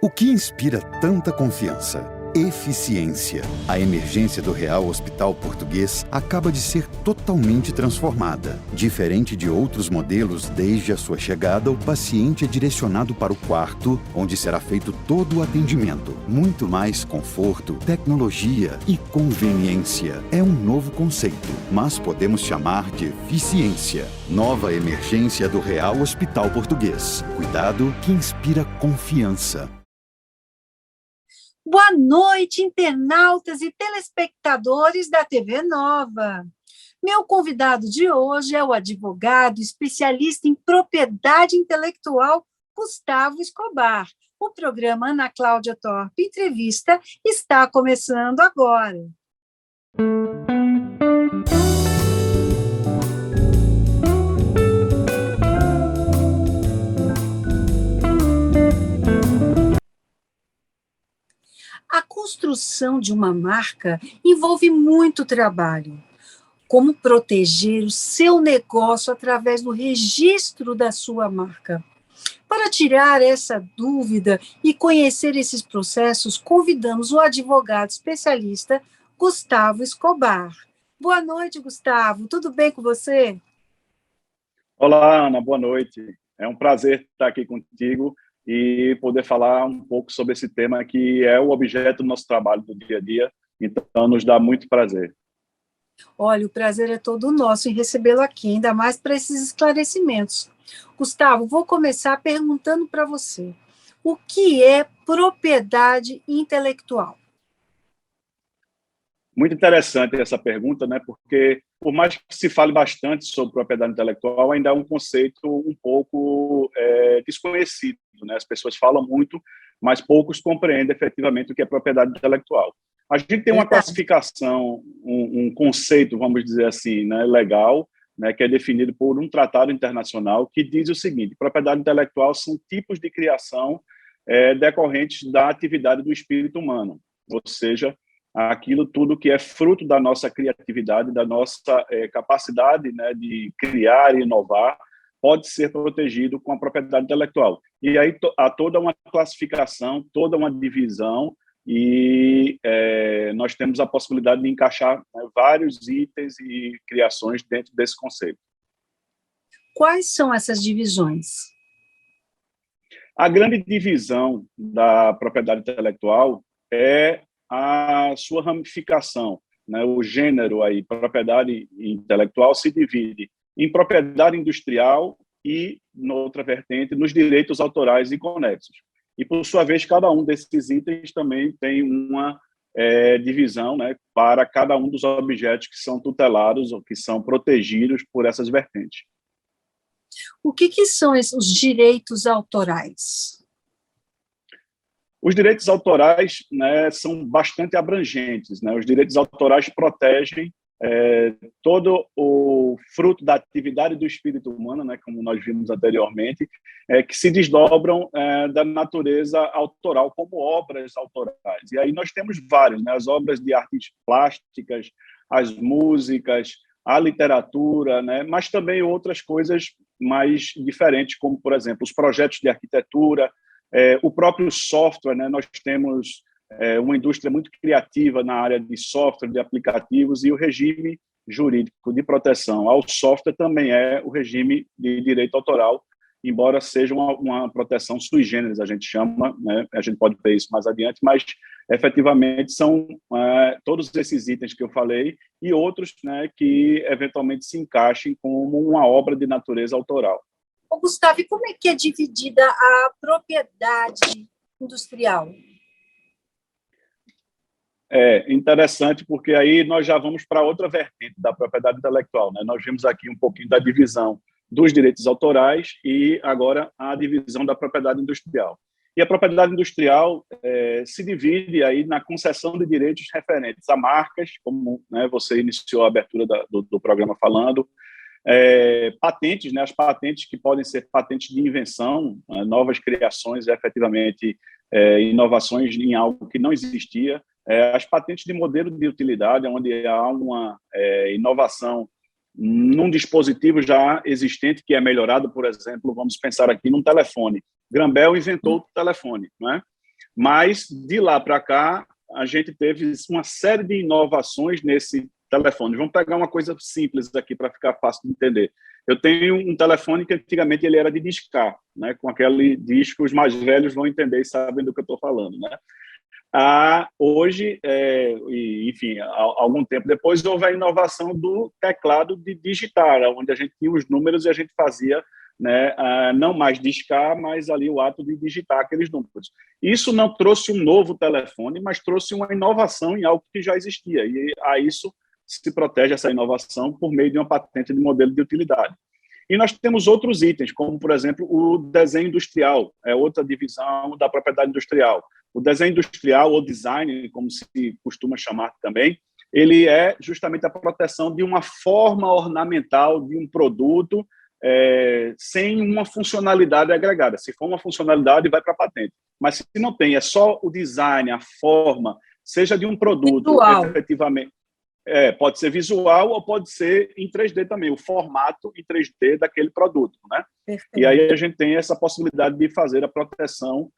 O que inspira tanta confiança? Eficiência. A emergência do Real Hospital Português acaba de ser totalmente transformada. Diferente de outros modelos, desde a sua chegada, o paciente é direcionado para o quarto, onde será feito todo o atendimento. Muito mais conforto, tecnologia e conveniência. É um novo conceito, mas podemos chamar de eficiência. Nova emergência do Real Hospital Português. Cuidado que inspira confiança. Boa noite, internautas e telespectadores da TV Nova. Meu convidado de hoje é o advogado especialista em propriedade intelectual Gustavo Escobar. O programa Ana Cláudia Torpe Entrevista está começando agora. A construção de uma marca envolve muito trabalho. Como proteger o seu negócio através do registro da sua marca? Para tirar essa dúvida e conhecer esses processos, convidamos o advogado especialista Gustavo Escobar. Boa noite, Gustavo. Tudo bem com você? Olá, Ana. Boa noite. É um prazer estar aqui contigo e poder falar um pouco sobre esse tema que é o objeto do nosso trabalho do dia a dia, então nos dá muito prazer. Olha, o prazer é todo nosso em recebê-lo aqui, ainda mais para esses esclarecimentos. Gustavo, vou começar perguntando para você, o que é propriedade intelectual? Muito interessante essa pergunta, né? Porque, por mais que se fale bastante sobre propriedade intelectual, ainda é um conceito um pouco desconhecido, né? As pessoas falam muito, mas poucos compreendem efetivamente o que é propriedade intelectual. A gente tem uma classificação, um conceito, vamos dizer assim, né, legal, né, que é definido por um tratado internacional que diz o seguinte: propriedade intelectual são tipos de criação decorrentes da atividade do espírito humano, ou seja, aquilo tudo que é fruto da nossa criatividade, da nossa capacidade, né, de criar e inovar, pode ser protegido com a propriedade intelectual. E aí há toda uma classificação, toda uma divisão, e nós temos a possibilidade de encaixar, né, vários itens e criações dentro desse conceito. Quais são essas divisões? A grande divisão da propriedade intelectual é a sua ramificação, né? O gênero aí, propriedade intelectual, se divide em propriedade industrial e, noutra vertente, nos direitos autorais e conexos. E, por sua vez, cada um desses itens também tem uma divisão, né, para cada um dos objetos que são tutelados ou que são protegidos por essas vertentes. O que são os direitos autorais? Os direitos autorais, né, são bastante abrangentes, né? Os direitos autorais protegem todo o fruto da atividade do espírito humano, né, como nós vimos anteriormente, que se desdobram da natureza autoral como obras autorais. E aí nós temos vários, né? As obras de artes plásticas, as músicas, a literatura, né? Mas também outras coisas mais diferentes, como, por exemplo, os projetos de arquitetura, o próprio software, né? Nós temos uma indústria muito criativa na área de software, de aplicativos, e o regime jurídico de proteção ao software também é o regime de direito autoral, embora seja uma proteção sui generis, a gente chama, né? A gente pode ver isso mais adiante, mas efetivamente são todos esses itens que eu falei e outros, né, que eventualmente se encaixem como uma obra de natureza autoral. Gustavo, e como é que é dividida a propriedade industrial? É interessante, porque aí nós já vamos para outra vertente da propriedade intelectual, né? Nós vimos aqui um pouquinho da divisão dos direitos autorais e agora a divisão da propriedade industrial. E a propriedade industrial se divide aí na concessão de direitos referentes a marcas, como, né, você iniciou a abertura do programa falando, patentes, né, as patentes que podem ser patentes de invenção, novas criações, efetivamente inovações em algo que não existia, as patentes de modelo de utilidade, onde há uma inovação num dispositivo já existente que é melhorado, por exemplo, vamos pensar aqui num telefone. Graham Bell inventou o telefone, não é? Mas, de lá para cá, a gente teve uma série de inovações nesse telefone. Vamos pegar uma coisa simples aqui para ficar fácil de entender. Eu tenho um telefone que antigamente ele era de discar, né? Com aquele disco, os mais velhos vão entender e sabem do que eu estou falando, né? Hoje, enfim, algum tempo depois, houve a inovação do teclado de digitar, onde a gente tinha os números e a gente fazia, né, não mais discar, mas ali o ato de digitar aqueles números. Isso não trouxe um novo telefone, mas trouxe uma inovação em algo que já existia, e a isso se protege essa inovação por meio de uma patente de modelo de utilidade. E nós temos outros itens, como, por exemplo, o desenho industrial, é outra divisão da propriedade industrial. O desenho industrial, ou design, como se costuma chamar também, ele é justamente a proteção de uma forma ornamental de um produto sem uma funcionalidade agregada. Se for uma funcionalidade, vai para a patente. Mas se não tem, é só o design, a forma, seja de um produto, visual. Efetivamente... pode ser visual ou pode ser em 3D também, o formato em 3D daquele produto, né? Perfeito. E aí a gente tem essa possibilidade de fazer a proteção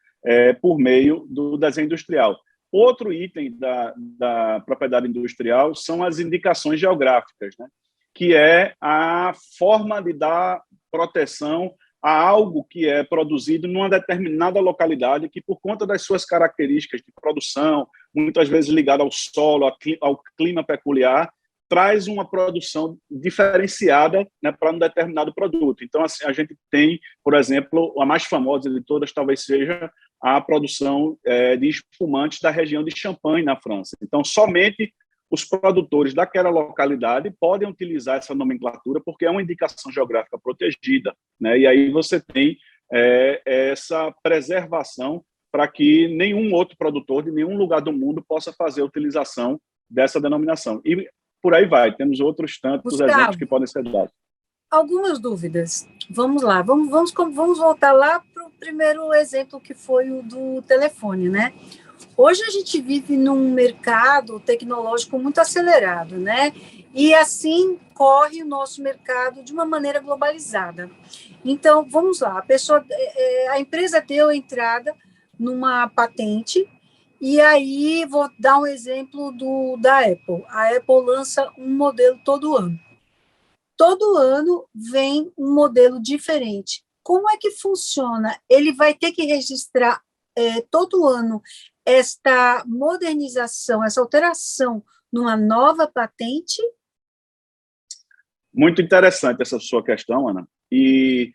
por meio do desenho industrial. Outro item da propriedade industrial são as indicações geográficas, né? Que é a forma de dar proteção a algo que é produzido numa determinada localidade que, por conta das suas características de produção, muitas vezes ligada ao solo, ao clima peculiar, traz uma produção diferenciada, né, para um determinado produto. Então, assim, a gente tem, por exemplo, a mais famosa de todas talvez seja a produção de espumantes da região de Champagne, na França. Então, somente os produtores daquela localidade podem utilizar essa nomenclatura porque é uma indicação geográfica protegida, né? E aí você tem essa preservação para que nenhum outro produtor de nenhum lugar do mundo possa fazer a utilização dessa denominação. E por aí vai, temos outros tantos Gustavo, exemplos que podem ser dados. Algumas dúvidas. Vamos lá, vamos voltar lá para o primeiro exemplo, que foi o do telefone, né? Hoje a gente vive num mercado tecnológico muito acelerado, né? E assim corre o nosso mercado de uma maneira globalizada. Então, vamos lá, a empresa deu entrada numa patente, e aí vou dar um exemplo da Apple. A Apple lança um modelo todo ano. Todo ano vem um modelo diferente. Como é que funciona? Ele vai ter que registrar todo ano esta modernização, essa alteração numa nova patente? Muito interessante essa sua questão, Ana. E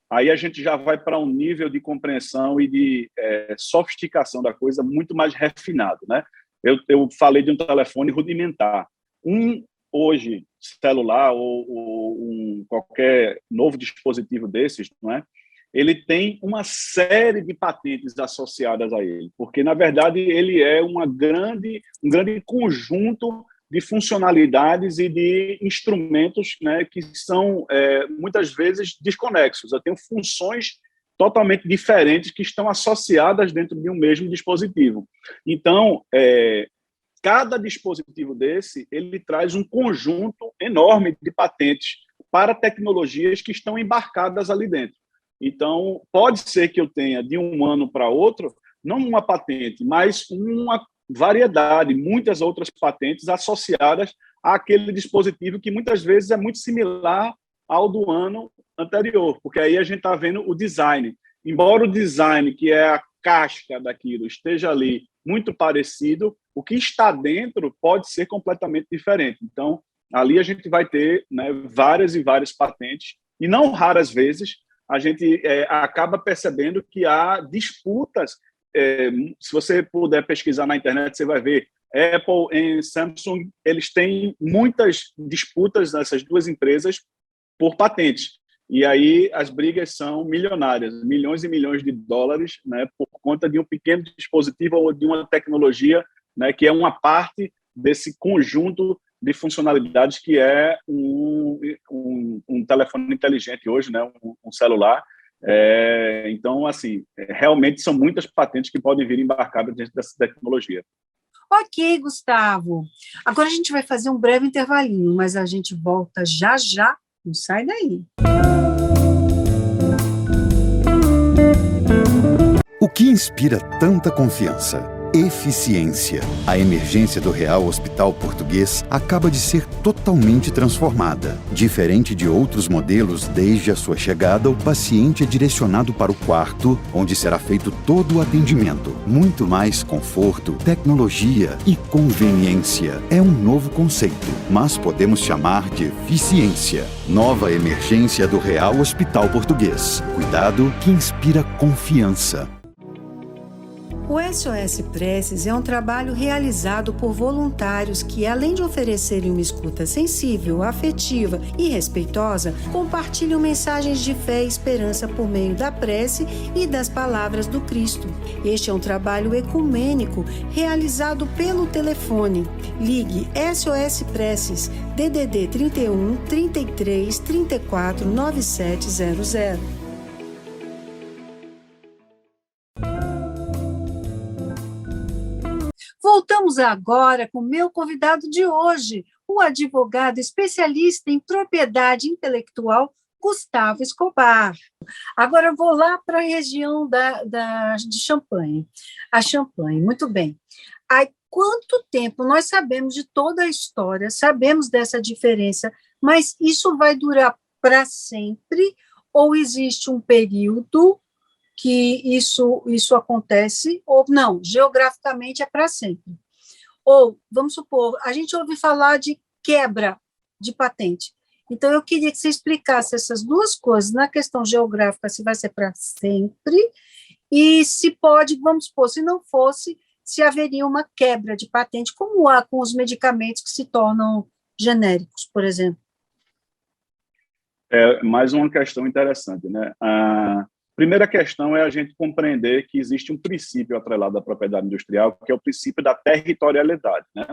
aí a gente já vai para um nível de compreensão e de sofisticação da coisa muito mais refinado, né? Eu falei de um telefone rudimentar. Hoje, celular ou qualquer novo dispositivo desses, não é? Ele tem uma série de patentes associadas a ele, porque, na verdade, ele é um grande conjunto de funcionalidades e de instrumentos, né, que são, muitas vezes, desconexos. Eu tenho funções totalmente diferentes que estão associadas dentro de um mesmo dispositivo. Então, cada dispositivo desse, ele traz um conjunto enorme de patentes para tecnologias que estão embarcadas ali dentro. Então, pode ser que eu tenha, de um ano para outro, não uma patente, mas uma variedade, muitas outras patentes associadas àquele dispositivo que muitas vezes é muito similar ao do ano anterior, porque aí a gente está vendo o design. Embora o design, que é a casca daquilo, esteja ali muito parecido, o que está dentro pode ser completamente diferente. Então, ali a gente vai ter, né, várias e várias patentes, e não raras vezes a gente acaba percebendo que há disputas. Se você puder pesquisar na internet, você vai ver Apple e Samsung, eles têm muitas disputas nessas duas empresas por patentes. E aí as brigas são milionárias, milhões e milhões de dólares, né, por conta de um pequeno dispositivo ou de uma tecnologia, né, que é uma parte desse conjunto de funcionalidades que é um telefone inteligente hoje, né, um celular. Então, assim, realmente são muitas patentes que podem vir embarcadas dentro dessa tecnologia. Ok, Gustavo. Agora a gente vai fazer um breve intervalinho, mas a gente volta já já. Não sai daí. O que inspira tanta confiança? Eficiência. A emergência do Real Hospital Português acaba de ser totalmente transformada. Diferente de outros modelos, desde a sua chegada, o paciente é direcionado para o quarto, onde será feito todo o atendimento. Muito mais conforto, tecnologia e conveniência. É um novo conceito, mas podemos chamar de eficiência. Nova emergência do Real Hospital Português. Cuidado que inspira confiança. O SOS Preces é um trabalho realizado por voluntários que, além de oferecerem uma escuta sensível, afetiva e respeitosa, compartilham mensagens de fé e esperança por meio da prece e das palavras do Cristo. Este é um trabalho ecumênico realizado pelo telefone. Ligue SOS Preces, DDD 31 33 34 9700. Voltamos agora com o meu convidado de hoje, o advogado especialista em propriedade intelectual, Gustavo Escobar. Agora eu vou lá para a região de Champagne. A Champagne, muito bem. Há quanto tempo nós sabemos de toda a história, sabemos dessa diferença, mas isso vai durar para sempre ou existe um período que isso acontece, ou não, geograficamente é para sempre. Ou, vamos supor, a gente ouve falar de quebra de patente. Então, eu queria que você explicasse essas duas coisas, na questão geográfica, se vai ser para sempre, e se pode, vamos supor, se não fosse, se haveria uma quebra de patente, como há com os medicamentos que se tornam genéricos, por exemplo. É mais uma questão interessante, né? Primeira questão é a gente compreender que existe um princípio atrelado à propriedade industrial, que é o princípio da territorialidade, né?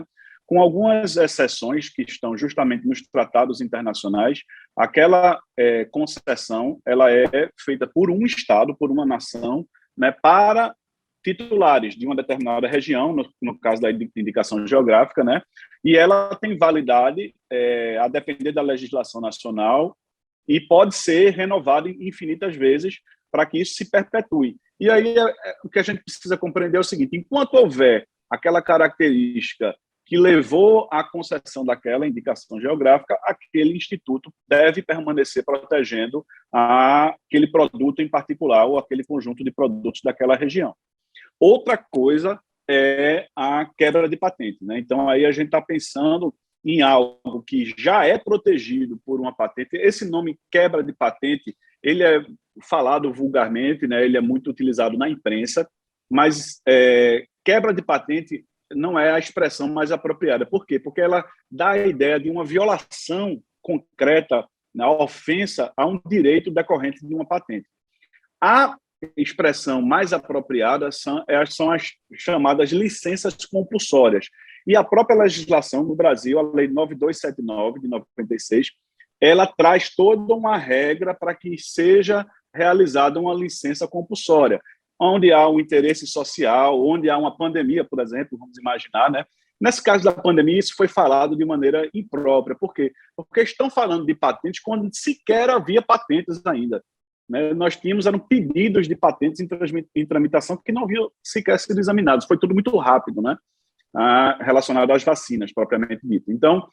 Com algumas exceções que estão justamente nos tratados internacionais, aquela concessão ela é feita por um Estado, por uma nação, né, para titulares de uma determinada região, no caso da indicação geográfica, né, e ela tem validade a depender da legislação nacional e pode ser renovada infinitas vezes para que isso se perpetue. E aí o que a gente precisa compreender é o seguinte: enquanto houver aquela característica que levou à concessão daquela indicação geográfica, aquele instituto deve permanecer protegendo aquele produto em particular ou aquele conjunto de produtos daquela região. Outra coisa é a quebra de patente, né? Então, aí a gente está pensando em algo que já é protegido por uma patente. Esse nome quebra de patente, ele é falado vulgarmente, né? Ele é muito utilizado na imprensa, mas quebra de patente não é a expressão mais apropriada. Por quê? Porque ela dá a ideia de uma violação concreta, na ofensa a um direito decorrente de uma patente. A expressão mais apropriada são as chamadas licenças compulsórias. E a própria legislação no Brasil, a Lei 9279, de 96, ela traz toda uma regra para que seja realizada uma licença compulsória, onde há um interesse social, onde há uma pandemia, por exemplo, vamos imaginar, né? Nesse caso da pandemia, isso foi falado de maneira imprópria. Por quê? Porque estão falando de patentes quando sequer havia patentes ainda, né? Nós eram pedidos de patentes em tramitação que não haviam sequer sido examinados. Foi tudo muito rápido, né? Relacionado às vacinas, propriamente dito. Então,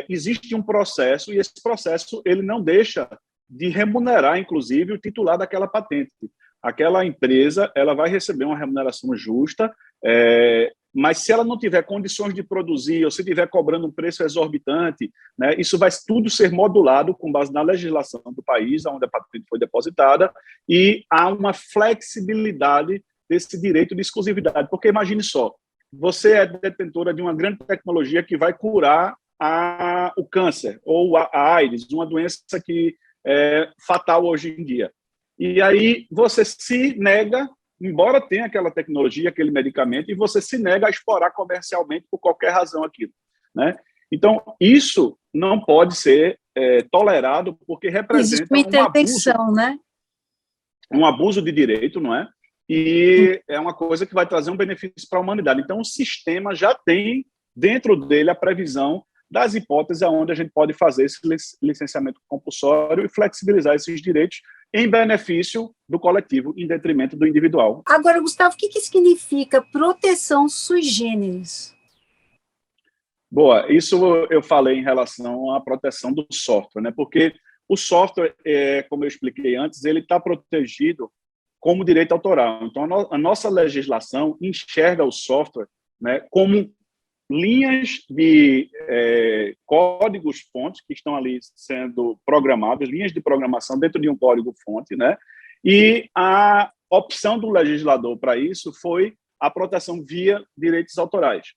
existe um processo, e esse processo ele não deixa de remunerar, inclusive, o titular daquela patente. Aquela empresa ela vai receber uma remuneração justa, mas se ela não tiver condições de produzir, ou se estiver cobrando um preço exorbitante, né, isso vai tudo ser modulado com base na legislação do país onde a patente foi depositada, e há uma flexibilidade desse direito de exclusividade. Porque imagine só, você é detentora de uma grande tecnologia que vai curar o câncer ou a AIDS, uma doença que é fatal hoje em dia. E aí você se nega, embora tenha aquela tecnologia, aquele medicamento, e você se nega a explorar comercialmente por qualquer razão aquilo, né? Então, isso não pode ser tolerado, porque representa uma intervenção, né? Um abuso de direito, não é? E é uma coisa que vai trazer um benefício para a humanidade. Então, o sistema já tem dentro dele a previsão das hipóteses onde a gente pode fazer esse licenciamento compulsório e flexibilizar esses direitos em benefício do coletivo, em detrimento do individual. Agora, Gustavo, o que significa proteção sui generis? Boa, isso eu falei em relação à proteção do software, né? Porque o software, como eu expliquei antes, ele está protegido como direito autoral. Então, a nossa legislação enxerga o software, né, como linhas de códigos-fontes que estão ali sendo programados, linhas de programação dentro de um código-fonte, né? E a opção do legislador para isso foi a proteção via direitos autorais.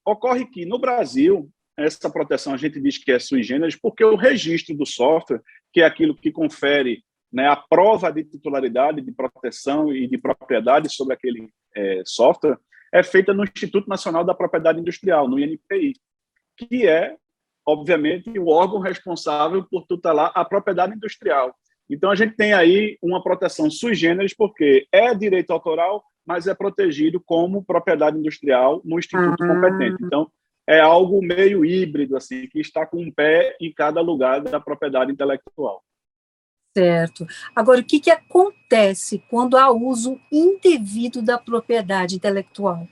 Ocorre que, no Brasil, essa proteção a gente diz que é sui generis porque o registro do software, que é aquilo que confere, né, a prova de titularidade, de proteção e de propriedade sobre aquele software, é feita no Instituto Nacional da Propriedade Industrial, no INPI, que é, obviamente, o órgão responsável por tutelar a propriedade industrial. Então, a gente tem aí uma proteção sui generis, porque é direito autoral, mas é protegido como propriedade industrial no instituto competente. Então, é algo meio híbrido, assim, que está com um pé em cada lugar da propriedade intelectual. Certo. Agora, o que acontece quando há uso indevido da propriedade intelectual?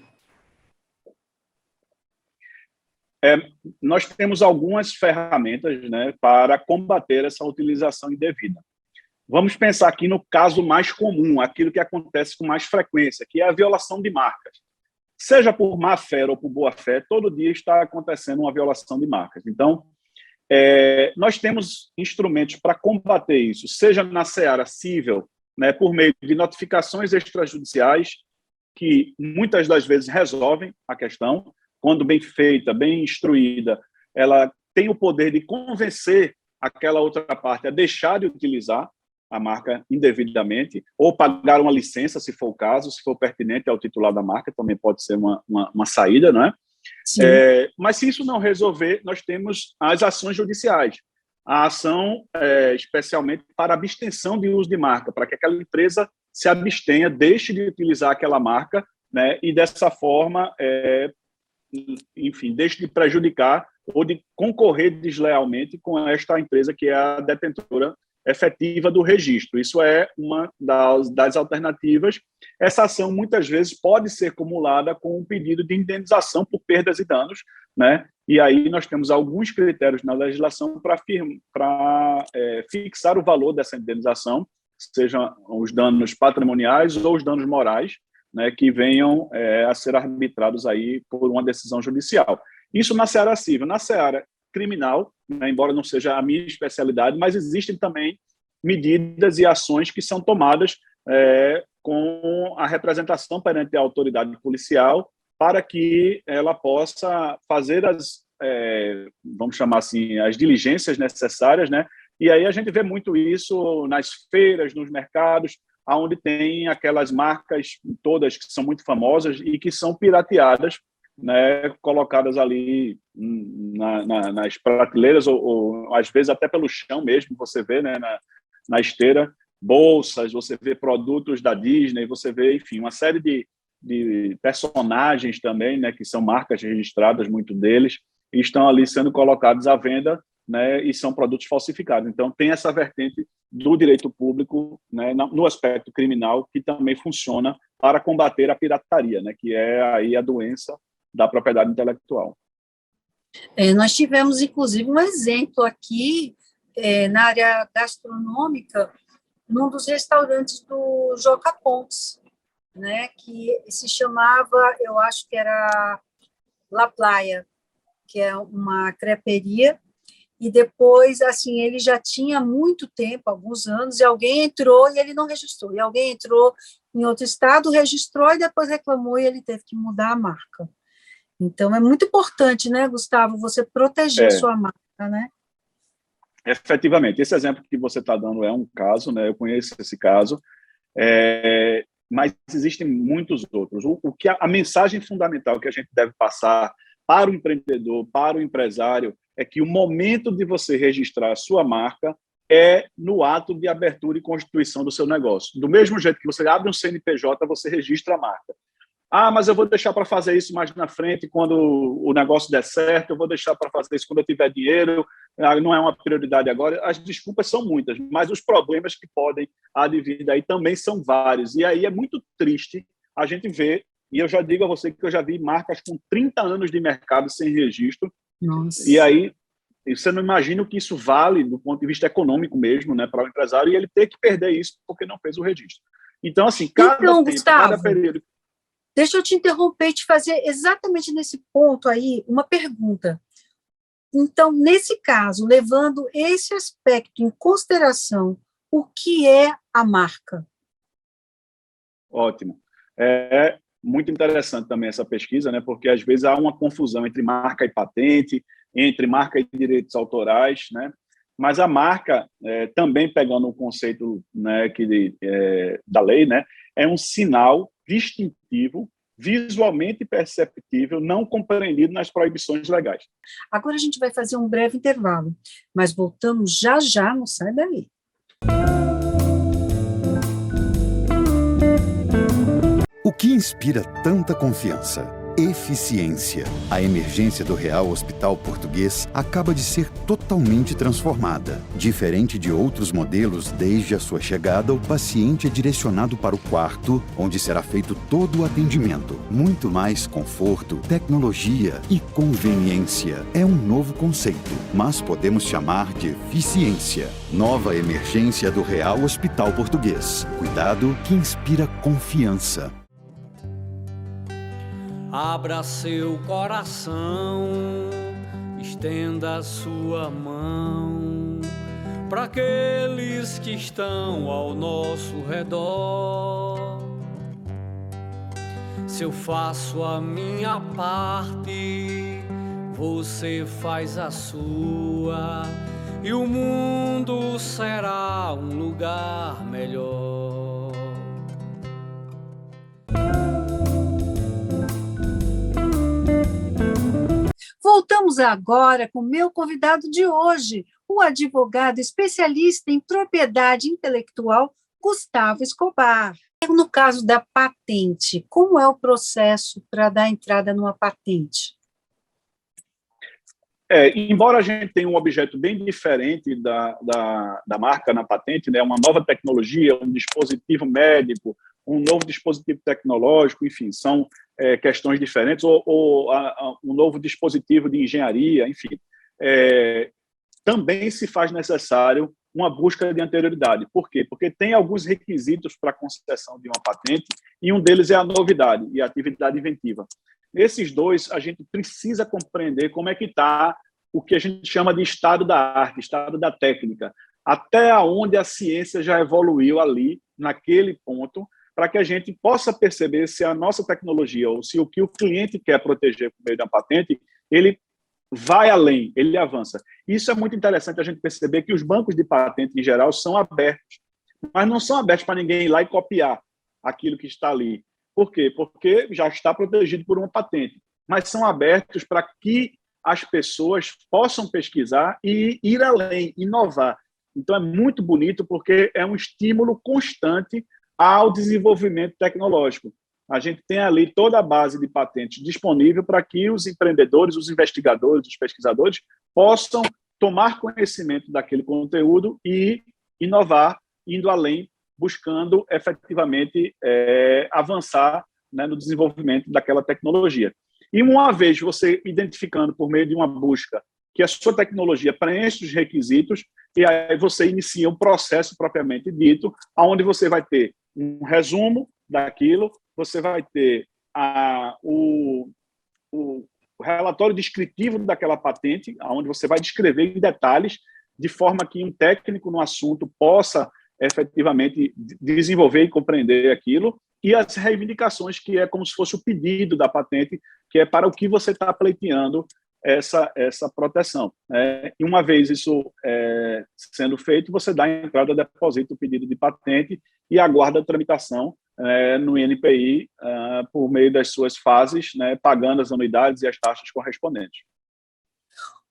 Nós temos algumas ferramentas, né, para combater essa utilização indevida. Vamos pensar aqui no caso mais comum, aquilo que acontece com mais frequência, que é a violação de marcas. Seja por má-fé ou por boa-fé, todo dia está acontecendo uma violação de marcas. Então, nós temos instrumentos para combater isso, seja na seara civil, né, por meio de notificações extrajudiciais, que muitas das vezes resolvem a questão, quando bem feita, bem instruída, ela tem o poder de convencer aquela outra parte a deixar de utilizar a marca indevidamente, ou pagar uma licença, se for o caso, se for pertinente ao titular da marca, também pode ser uma saída, não é? Mas se isso não resolver, nós temos as ações judiciais. A ação, especialmente para abstenção de uso de marca, para que aquela empresa se abstenha, deixe de utilizar aquela marca, né, e dessa forma, enfim, deixe de prejudicar ou de concorrer deslealmente com esta empresa que é a detentora efetiva do registro. Isso é uma das alternativas. Essa ação, muitas vezes, pode ser acumulada com um pedido de indenização por perdas e danos, né? E aí nós temos alguns critérios na legislação para fixar o valor dessa indenização, sejam os danos patrimoniais ou os danos morais, né, que venham a ser arbitrados aí por uma decisão judicial. Isso na seara civil. Na seara criminal, né, embora não seja a minha especialidade, mas existem também medidas e ações que são tomadas com a representação perante a autoridade policial para que ela possa fazer vamos chamar assim, as diligências necessárias, né? E aí a gente vê muito isso nas feiras, nos mercados, onde tem aquelas marcas todas que são muito famosas e que são pirateadas, né, colocadas ali nas prateleiras ou às vezes até pelo chão mesmo, você vê, né, na esteira, bolsas, você vê produtos da Disney, você vê, enfim, uma série de personagens também, né, que são marcas registradas, muito deles, e estão ali sendo colocados à venda, né, e são produtos falsificados. Então, tem essa vertente do direito público, né, no aspecto criminal, que também funciona para combater a pirataria, né, que é aí a doença da propriedade intelectual. Nós tivemos, inclusive, um exemplo aqui na área gastronômica, num dos restaurantes do Joca Pontes, né, que se chamava, eu acho que era La Playa, que é uma creperia, e depois, assim, ele já tinha muito tempo, alguns anos, e alguém entrou e ele não registrou, e alguém entrou em outro estado, registrou e depois reclamou e ele teve que mudar a marca. Então, é muito importante, né, Gustavo, você proteger a sua marca, né? Efetivamente. Esse exemplo que você está dando é um caso, né? Eu conheço esse caso, mas existem muitos outros. A mensagem fundamental que a gente deve passar para o empreendedor, para o empresário, é que o momento de você registrar a sua marca é no ato de abertura e constituição do seu negócio. Do mesmo jeito que você abre um CNPJ, você registra a marca. mas eu vou deixar para fazer isso mais na frente, quando o negócio der certo, eu vou deixar para fazer isso quando eu tiver dinheiro, não é uma prioridade agora. As desculpas são muitas, mas os problemas que podem advir daí também são vários. E aí é muito triste a gente ver, e eu já digo a você que eu já vi marcas com 30 anos de mercado sem registro. Nossa. E aí você não imagina o que isso vale do ponto de vista econômico mesmo, né, para o empresário, e ele ter que perder isso porque não fez o registro. Então, assim, Gustavo, cada período... Deixa eu te interromper e te fazer exatamente nesse ponto aí uma pergunta. Então, nesse caso, levando esse aspecto em consideração, o que é a marca? Ótimo. É muito interessante também essa pesquisa, né? Porque às vezes há uma confusão entre marca e patente, entre marca e direitos autorais, né? Mas a marca, também pegando o conceito, né, da lei, né, é um sinal distintivo, visualmente perceptível, não compreendido nas proibições legais. Agora a gente vai fazer um breve intervalo, mas voltamos já já, não sai daí. O que inspira tanta confiança? Eficiência. A emergência do Real Hospital Português acaba de ser totalmente transformada. Diferente de outros modelos, desde a sua chegada, o paciente é direcionado para o quarto, onde será feito todo o atendimento. Muito mais conforto, tecnologia e conveniência. É um novo conceito, mas podemos chamar de eficiência. Nova emergência do Real Hospital Português. Cuidado que inspira confiança. Abra seu coração, estenda sua mão para aqueles que estão ao nosso redor. Se eu faço a minha parte, você faz a sua, e o mundo será um lugar melhor. Voltamos agora com o meu convidado de hoje, o advogado especialista em propriedade intelectual, Gustavo Escobar. No caso da patente, como é o processo para dar entrada numa patente? Embora a gente tenha um objeto bem diferente da marca na patente, né, uma nova tecnologia, um dispositivo médico, um novo dispositivo tecnológico, enfim, são questões diferentes, ou um novo dispositivo de engenharia, enfim. Também se faz necessário uma busca de anterioridade. Por quê? Porque tem alguns requisitos para a concessão de uma patente, e um deles é a novidade e a atividade inventiva. Nesses dois, a gente precisa compreender como é que está o que a gente chama de estado da arte, estado da técnica, até onde a ciência já evoluiu ali, naquele ponto, para que a gente possa perceber se a nossa tecnologia ou se o que o cliente quer proteger por meio da patente, ele vai além, ele avança. Isso é muito interessante a gente perceber que os bancos de patente, em geral, são abertos, mas não são abertos para ninguém ir lá e copiar aquilo que está ali. Por quê? Porque já está protegido por uma patente, mas são abertos para que as pessoas possam pesquisar e ir além, inovar. Então, é muito bonito porque é um estímulo constante ao desenvolvimento tecnológico. A gente tem ali toda a base de patentes disponível para que os empreendedores, os investigadores, os pesquisadores possam tomar conhecimento daquele conteúdo e inovar, indo além, buscando efetivamente avançar, né, no desenvolvimento daquela tecnologia. E uma vez você identificando por meio de uma busca que a sua tecnologia preenche os requisitos, e aí você inicia um processo propriamente dito, onde você vai ter um resumo daquilo, você vai ter o relatório descritivo daquela patente, onde você vai descrever em detalhes, de forma que um técnico no assunto possa efetivamente desenvolver e compreender aquilo, e as reivindicações, que é como se fosse o pedido da patente, que é para o que você está pleiteando essa proteção. E uma vez isso sendo feito, você dá a entrada, deposita o pedido de patente e aguarda a tramitação no INPI por meio das suas fases, né, pagando as anuidades e as taxas correspondentes.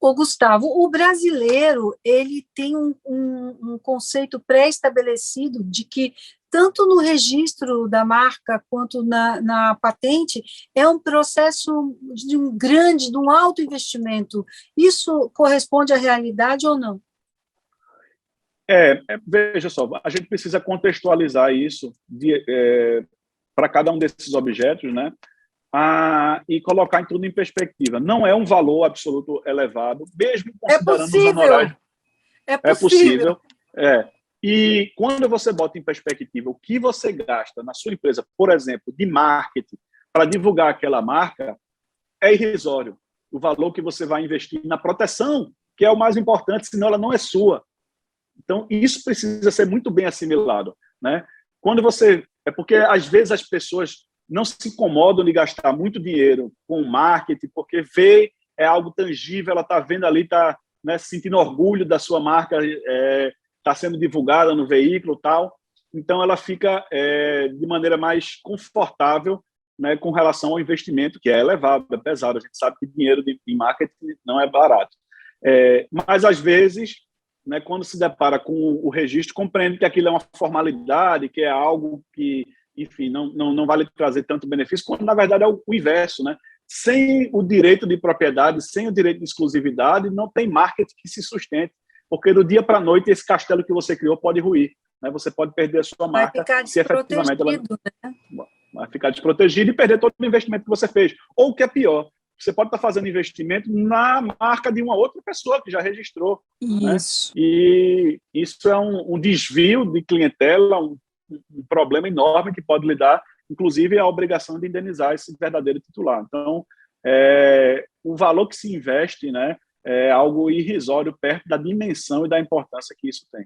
Ô, Gustavo, o brasileiro, ele tem um conceito pré-estabelecido de que tanto no registro da marca quanto na patente, é um processo de um alto investimento. Isso corresponde à realidade ou não? Veja só, a gente precisa contextualizar isso para cada um desses objetos, né? E colocar tudo em perspectiva. Não é um valor absoluto elevado, mesmo considerando os honorários. É possível. E quando você bota em perspectiva o que você gasta na sua empresa, por exemplo, de marketing, para divulgar aquela marca, é irrisório. O valor que você vai investir na proteção, que é o mais importante, senão ela não é sua. Então, isso precisa ser muito bem assimilado, né? Quando você... É porque, às vezes, as pessoas não se incomodam de gastar muito dinheiro com marketing, porque é algo tangível, ela está vendo ali, está, né, sentindo orgulho da sua marca, está sendo divulgada no veículo e tal. Então, ela fica de maneira mais confortável, né, com relação ao investimento, que é elevado, é pesado. A gente sabe que dinheiro em marketing não é barato. Mas, às vezes, né, quando se depara com o registro, compreende que aquilo é uma formalidade, que é algo que, enfim, não vai lhe trazer tanto benefício, quando, na verdade, é o inverso, né? Sem o direito de propriedade, sem o direito de exclusividade, não tem marketing que se sustente, porque do dia para a noite esse castelo que você criou pode ruir, né? Você pode perder a sua marca se efetivamente ela vai ficar desprotegida e perder todo o investimento que você fez. Ou o que é pior, você pode estar fazendo investimento na marca de uma outra pessoa que já registrou. Isso. Né? E isso é um desvio de clientela, um problema enorme que pode lhe dar, inclusive, a obrigação de indenizar esse verdadeiro titular. Então, o valor que se investe, né, é algo irrisório perto da dimensão e da importância que isso tem.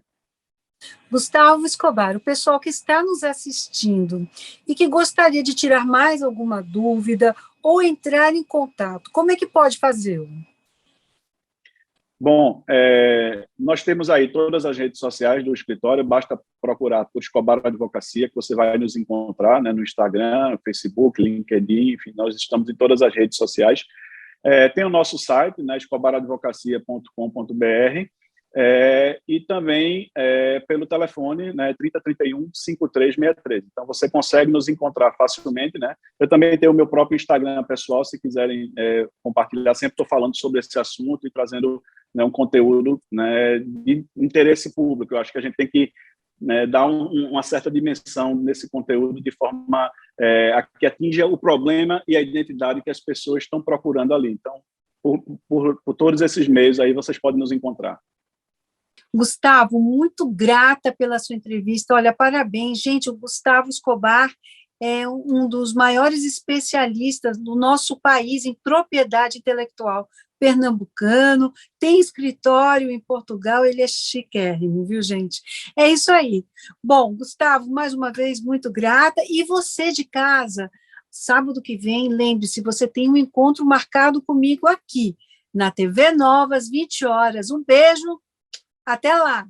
Gustavo Escobar, o pessoal que está nos assistindo e que gostaria de tirar mais alguma dúvida ou entrar em contato, como é que pode fazê-lo? Bom, nós temos aí todas as redes sociais do escritório, basta procurar por Escobar Advocacia, que você vai nos encontrar, né, no Instagram, no Facebook, LinkedIn, enfim, nós estamos em todas as redes sociais. Tem o nosso site, né, escobaradvocacia.com.br, e também pelo telefone, né, 3031-5363. Então, você consegue nos encontrar facilmente, né? Eu também tenho o meu próprio Instagram pessoal, se quiserem compartilhar, sempre estou falando sobre esse assunto e trazendo, né, um conteúdo, né, de interesse público. Eu acho que a gente tem que, né, dar uma certa dimensão nesse conteúdo de forma que atinja o problema e a identidade que as pessoas estão procurando ali. Então, por todos esses meios aí, vocês podem nos encontrar. Gustavo, muito grata pela sua entrevista. Olha, parabéns, gente. O Gustavo Escobar é um dos maiores especialistas do nosso país em propriedade intelectual, pernambucano, tem escritório em Portugal, ele é chiquérrimo, viu, gente? É isso aí. Bom, Gustavo, mais uma vez, muito grata. E você de casa, sábado que vem, lembre-se, você tem um encontro marcado comigo aqui, na TV Nova, às 20 horas. Um beijo. Até lá!